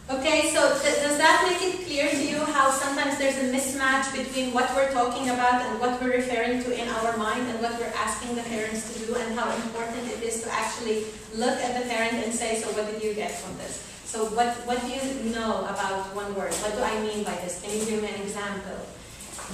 Okay, so does that make it clear to you how sometimes there's a mismatch between what we're talking about and what we're referring to in our mind and what we're asking the parents to do, and how important it is to actually look at the parent and say, so what did you get from this? So what do you know about one word? What do I mean by this? Can you give me an example?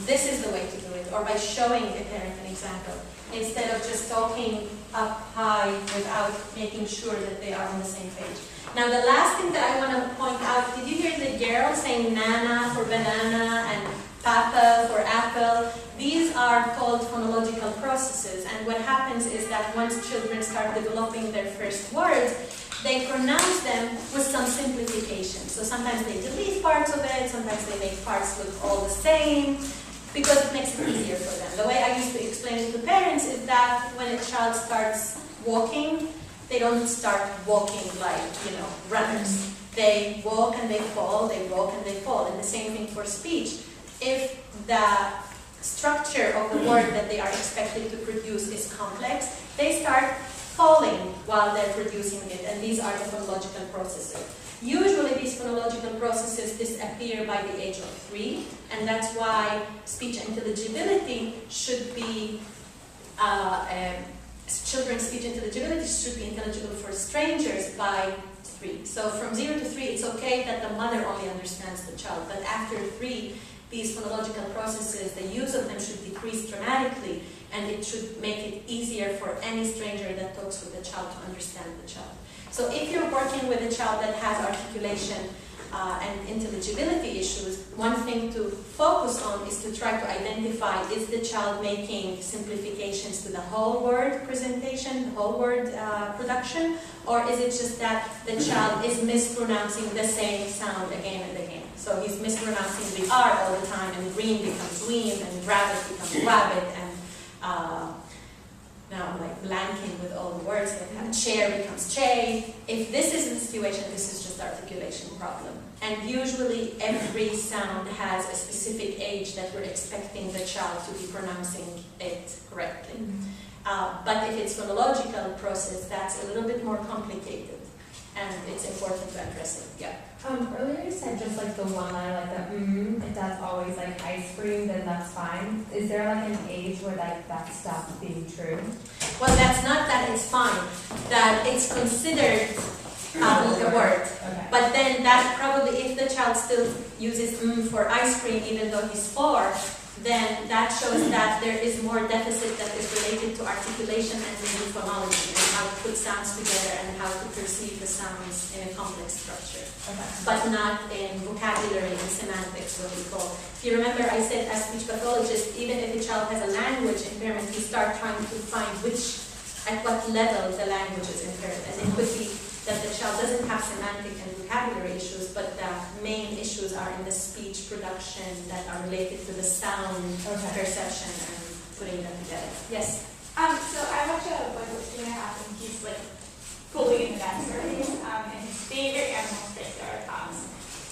This is the way to do it, or by showing a parent an example, instead of just talking up high without making sure that they are on the same page. Now the last thing that I want to point out, did you hear the girl saying nana for banana and papa for apple? These are called phonological processes, and what happens is that once children start developing their first words, they pronounce them with some simplification. So sometimes they delete parts of it, sometimes they make parts look all the same, because it makes it easier for them. The way I used to explain it to parents is that when a child starts walking, they don't start walking like, runners. They walk and they fall, they walk and they fall. And the same thing for speech. If the structure of the word that they are expected to produce is complex, they start falling while they're producing it. And these are the phonological processes. Usually these phonological processes disappear by the age of 3, and that's why speech intelligibility should be, children's speech intelligibility should be intelligible for strangers by 3. So from 0 to 3, it's okay that the mother only understands the child, but after 3, these phonological processes, the use of them should decrease dramatically, and it should make it easier for any stranger that talks with the child to understand the child. So if you're working with a child that has articulation and intelligibility issues, one thing to focus on is to try to identify, is the child making simplifications to the whole word presentation, the whole word production, or is it just that the child is mispronouncing the same sound again and again? So he's mispronouncing the R all the time, and green becomes green, and rabbit becomes rabbit, and now I'm like blanking with all the words that have chair becomes chay. If this is the situation, this is just articulation problem. And usually every sound has a specific age that we're expecting the child to be pronouncing it correctly. But if it's phonological process, that's a little bit more complicated. And it's important to address it. Yeah. Earlier you said just like the one letter, like the if that's always like ice cream, then that's fine. Is there like an age where like that stops being true? Well, that's not that it's fine, that it's considered a word. Okay. But then that probably, if the child still uses for ice cream even though he's 4, then that shows that there is more deficit that is related to articulation and maybe phonology, and how to put sounds together and how to perceive the sounds in a complex structure. Okay. But not in vocabulary and semantics, what we call. If you remember, I said as speech pathologist, even if a child has a language impairment, we start trying to find at what level the language is impaired. And it could be that the child doesn't have semantic and vocabulary issues, but the main issues are in the speech production that are related to the sound perception and putting them together. Yes? So I watch a boy who's 2.5 and he's like fully in the dinosaur phase, and his favorite animal is Triceratops.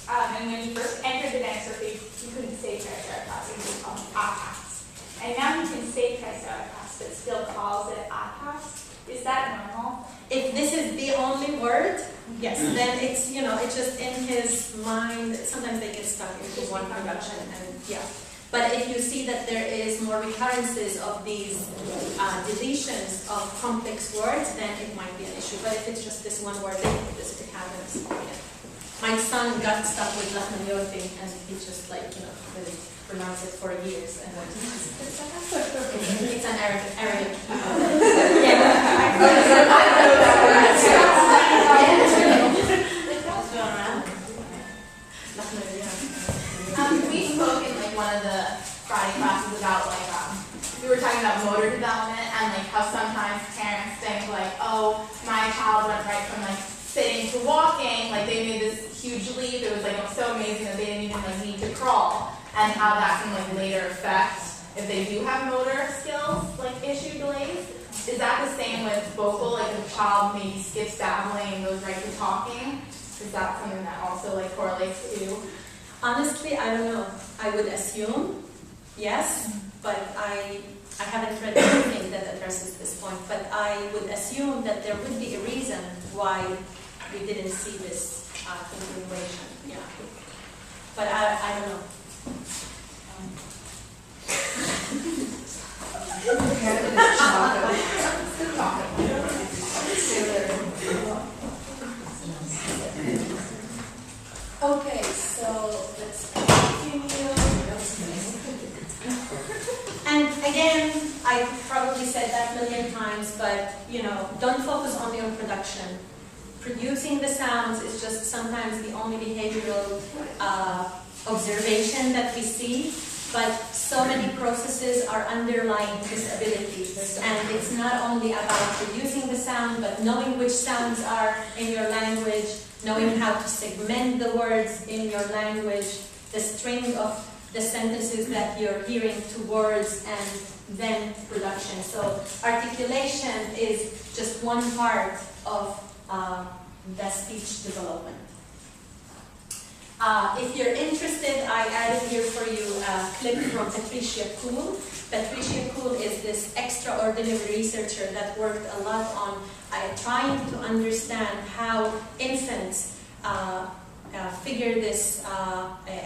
And when he first entered the dinosaur phase, he couldn't say Triceratops, he was called Apas. And now he can say Triceratops, but still calls it Apas. Is that normal? If this is the only word, yes, then it's, it's just in his mind. Sometimes they get stuck into one production, and yeah. But if you see that there is more recurrences of these deletions of complex words, then it might be an issue. But if it's just this one word, then it happens. Yeah. My son got stuck with Lahmaniyoti, and he just really pronounced it for years. And it's an Arabic. We spoke in one of the Friday classes about we were talking about motor development and how sometimes parents think oh, my child went right from sitting to walking, they made this huge leap. It was so amazing that they didn't even need to crawl, and how that can later affect if they do have motor skills issue delays. Is that the same with vocal? If a child maybe skips babbling and goes right to talking, is that something that also correlates to? Honestly, I don't know. I would assume yes, but I haven't read anything that addresses this point. But I would assume that there would be a reason why we didn't see this continuation. Yeah, but I don't know. Okay, so let's continue. And again, I probably said that a million times, but don't focus only on production. Producing the sounds is just sometimes the only behavioral observation that we see. But so many processes are underlying this ability. And it's not only about producing the sound, but knowing which sounds are in your language, knowing how to segment the words in your language, the string of the sentences that you're hearing to words, and then production. So articulation is just one part of the speech development. If you're interested, I added here for you a clip from Patricia Kuhl. Patricia Kuhl is this extraordinary researcher that worked a lot on trying to understand how infants figure this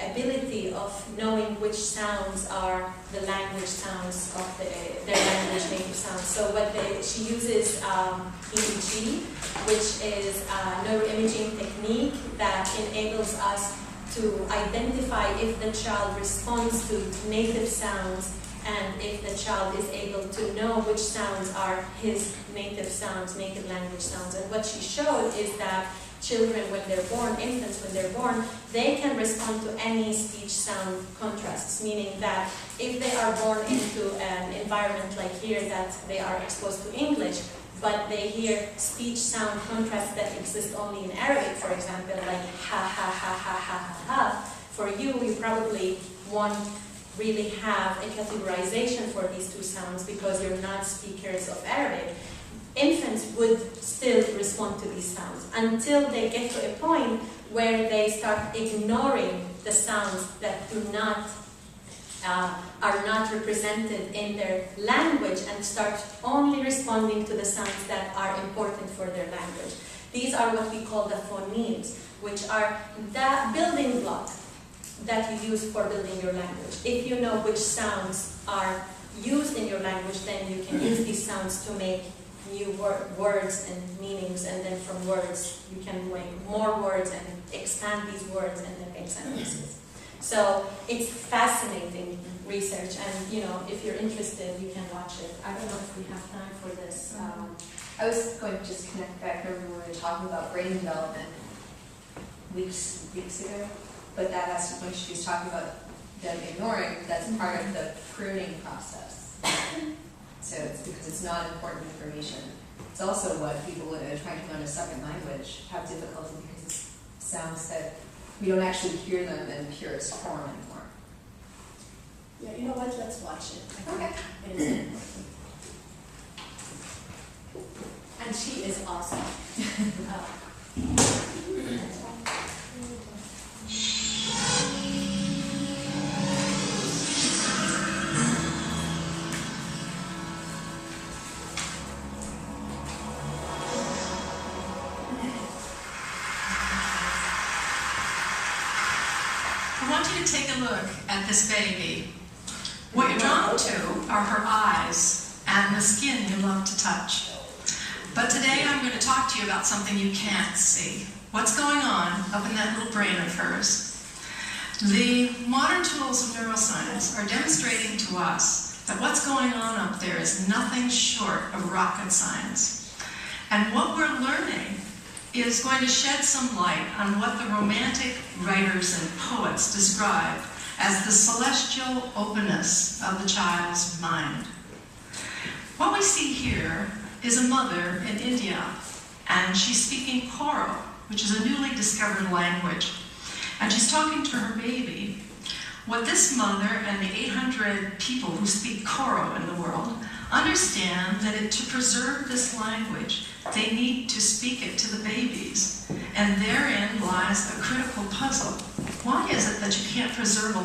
ability of knowing which sounds are the language sounds of their language native sounds. So she uses EEG, which is a neuroimaging technique that enables us to identify if the child responds to native sounds and if the child is able to know which sounds are his native sounds, native language sounds. And what she showed is that children when they're born, infants when they're born, they can respond to any speech-sound contrasts, meaning that if they are born into an environment like here that they are exposed to English, but they hear speech-sound contrasts that exist only in Arabic, for example, like ha ha ha ha ha ha ha, for you, you probably won't really have a categorization for these two sounds because you're not speakers of Arabic. Infants would still respond to these sounds until they get to a point where they start ignoring the sounds that do not are not represented in their language and start only responding to the sounds that are important for their language. These are what we call the phonemes, which are the building block that you use for building your language. If you know which sounds are used in your language, then you can use these sounds to make new words and meanings, and then from words you can make more words and expand these words and then make sentences. So it's fascinating research, and if you're interested, you can watch it. I don't know if we have time for this. I was going to just connect back over when we were talking about brain development weeks ago, but that has to, when she was talking about them ignoring, that's part of the pruning process. So it's because it's not important information. It's also what people that are trying to learn a second language have difficulty because it's sounds that we don't actually hear them in purest form anymore. Yeah, you know what? Let's watch it. Okay. It is important. And she is awesome. I want you to take a look at this baby. What you're drawn to are her eyes and the skin you love to touch. But today I'm going to talk to you about something you can't see. What's going on up in that little brain of hers? The modern tools of neuroscience are demonstrating to us that what's going on up there is nothing short of rocket science. And what we're learning is going to shed some light on what the romantic writers and poets describe as the celestial openness of the child's mind. What we see here is a mother in India, and she's speaking Koro, which is a newly discovered language. And she's talking to her baby. What this mother and the 800 people who speak Koro in the world understand that to preserve this language, they need to speak it to the babies. And therein lies a critical puzzle. Why is it that you can't preserve a